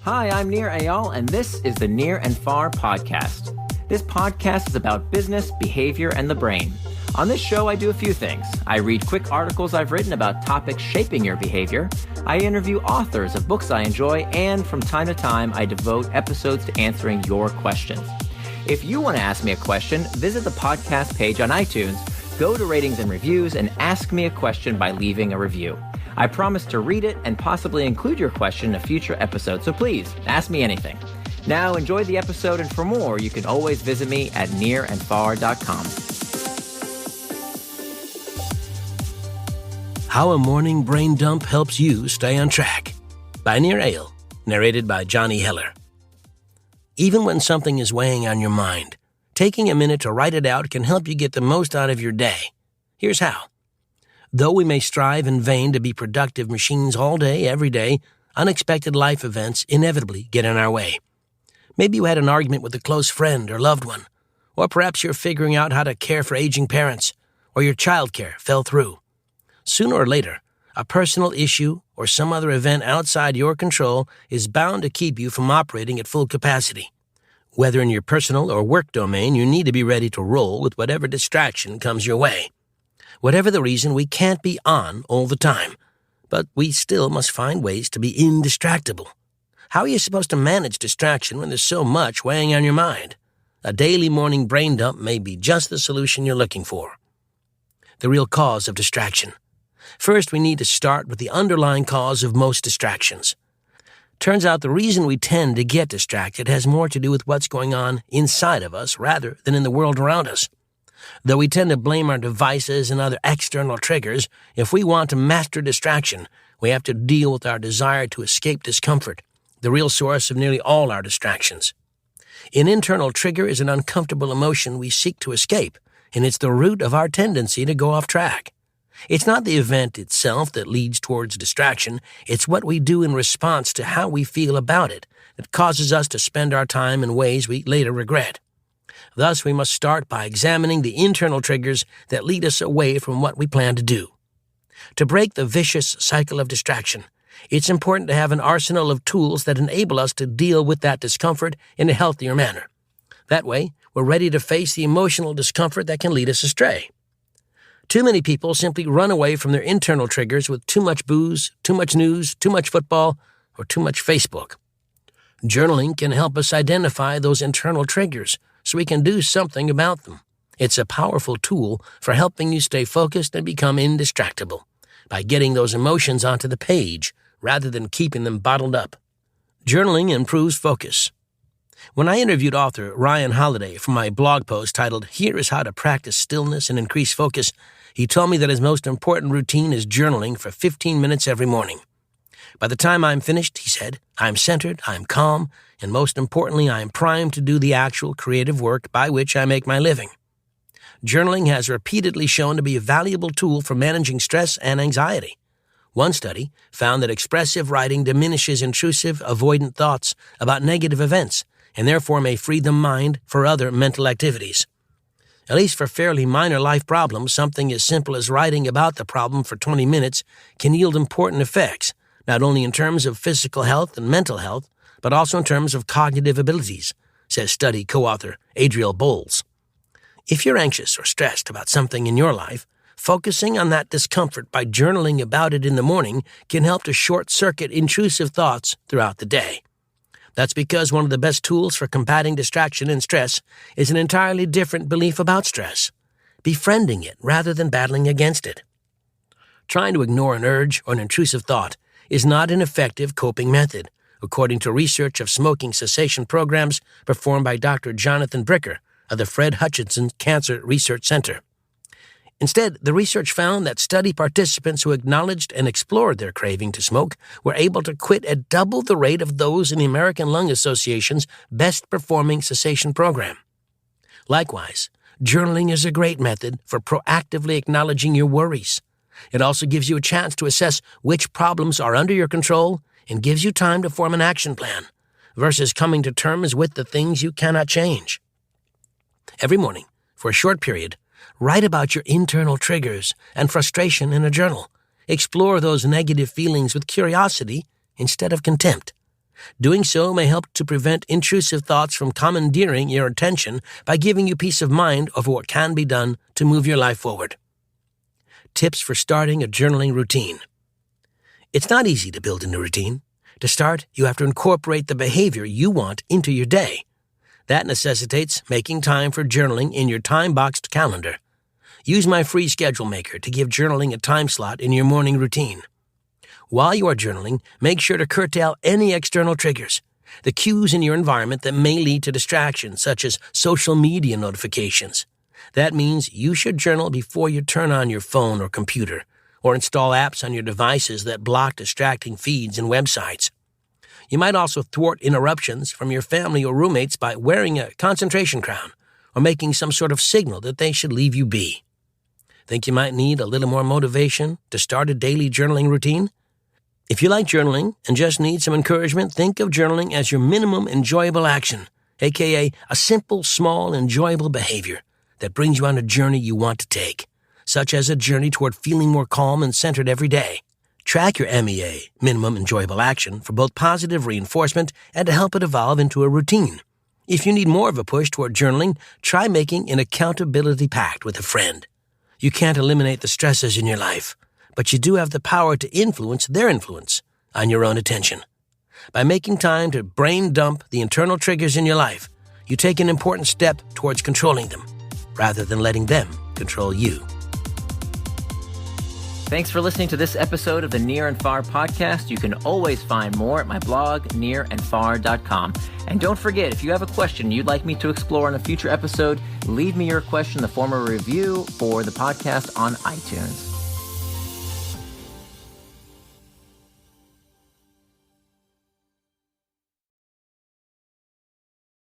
Hi, I'm Nir Eyal, and this is the Near and Far podcast. This podcast is about business, behavior, and the brain. On this show, I do a few things. I read quick articles I've written about topics shaping your behavior. I interview authors of books I enjoy, and from time to time, I devote episodes to answering your questions. If you want to ask me a question, visit the podcast page on iTunes, go to ratings and reviews, and ask me a question by leaving a review. I promise to read it and possibly include your question in a future episode, so please, ask me anything. Now, enjoy the episode, and for more, you can always visit me at nearandfar.com. How a Morning Brain Dump Helps You Stay on Track by Nir Eyal, narrated by Johnny Heller. Even when something is weighing on your mind, taking a minute to write it out can help you get the most out of your day. Here's how. Though we may strive in vain to be productive machines all day, every day, unexpected life events inevitably get in our way. Maybe you had an argument with a close friend or loved one, or perhaps you're figuring out how to care for aging parents, or your childcare fell through. Sooner or later, a personal issue or some other event outside your control is bound to keep you from operating at full capacity. Whether in your personal or work domain, you need to be ready to roll with whatever distraction comes your way. Whatever the reason, we can't be on all the time, but we still must find ways to be indistractable. How are you supposed to manage distraction when there's so much weighing on your mind? A daily morning brain dump may be just the solution you're looking for. The real cause of distraction. First, we need to start with the underlying cause of most distractions. Turns out the reason we tend to get distracted has more to do with what's going on inside of us rather than in the world around us. Though we tend to blame our devices and other external triggers, if we want to master distraction, we have to deal with our desire to escape discomfort, the real source of nearly all our distractions. An internal trigger is an uncomfortable emotion we seek to escape, and it's the root of our tendency to go off track. It's not the event itself that leads towards distraction, it's what we do in response to how we feel about it that causes us to spend our time in ways we later regret. Thus, we must start by examining the internal triggers that lead us away from what we plan to do. To break the vicious cycle of distraction, it's important to have an arsenal of tools that enable us to deal with that discomfort in a healthier manner. That way, we're ready to face the emotional discomfort that can lead us astray. Too many people simply run away from their internal triggers with too much booze, too much news, too much football, or too much Facebook. Journaling can help us identify those internal triggers so we can do something about them. It's a powerful tool for helping you stay focused and become indistractable by getting those emotions onto the page rather than keeping them bottled up. Journaling improves focus. When I interviewed author Ryan Holiday for my blog post titled, "Here is How to Practice Stillness and Increase Focus," he told me that his most important routine is journaling for 15 minutes every morning. By the time I'm finished, he said, I'm centered, I'm calm, and most importantly, I am primed to do the actual creative work by which I make my living. Journaling has repeatedly shown to be a valuable tool for managing stress and anxiety. One study found that expressive writing diminishes intrusive, avoidant thoughts about negative events, and therefore may free the mind for other mental activities. At least for fairly minor life problems, something as simple as writing about the problem for 20 minutes can yield important effects, not only in terms of physical health and mental health, but also in terms of cognitive abilities, says study co-author Adriel Bowles. If you're anxious or stressed about something in your life, focusing on that discomfort by journaling about it in the morning can help to short-circuit intrusive thoughts throughout the day. That's because one of the best tools for combating distraction and stress is an entirely different belief about stress, befriending it rather than battling against it. Trying to ignore an urge or an intrusive thought is not an effective coping method, according to research of smoking cessation programs performed by Dr. Jonathan Bricker of the Fred Hutchinson Cancer Research Center. Instead, the research found that study participants who acknowledged and explored their craving to smoke were able to quit at double the rate of those in the American Lung Association's best-performing cessation program. Likewise, journaling is a great method for proactively acknowledging your worries. It also gives you a chance to assess which problems are under your control and gives you time to form an action plan, versus coming to terms with the things you cannot change. Every morning, for a short period, write about your internal triggers and frustration in a journal. Explore those negative feelings with curiosity instead of contempt. Doing so may help to prevent intrusive thoughts from commandeering your attention by giving you peace of mind over what can be done to move your life forward. Tips for starting a journaling routine. It's not easy to build a new routine. To start, you have to incorporate the behavior you want into your day. That necessitates making time for journaling in your time-boxed calendar. Use my free schedule maker to give journaling a time slot in your morning routine. While you are journaling, make sure to curtail any external triggers, the cues in your environment that may lead to distractions, such as social media notifications. That means you should journal before you turn on your phone or computer, or install apps on your devices that block distracting feeds and websites. You might also thwart interruptions from your family or roommates by wearing a concentration crown or making some sort of signal that they should leave you be. Think you might need a little more motivation to start a daily journaling routine? If you like journaling and just need some encouragement, think of journaling as your minimum enjoyable action, aka a simple, small, enjoyable behavior that brings you on a journey you want to take, such as a journey toward feeling more calm and centered every day. Track your MEA, minimum enjoyable action, for both positive reinforcement and to help it evolve into a routine. If you need more of a push toward journaling, try making an accountability pact with a friend. You can't eliminate the stresses in your life, but you do have the power to influence their influence on your own attention. By making time to brain dump the internal triggers in your life, you take an important step towards controlling them, rather than letting them control you. Thanks for listening to this episode of the Near and Far podcast. You can always find more at my blog, nearandfar.com. And don't forget, if you have a question you'd like me to explore in a future episode, leave me your question in the form of a review for the podcast on iTunes.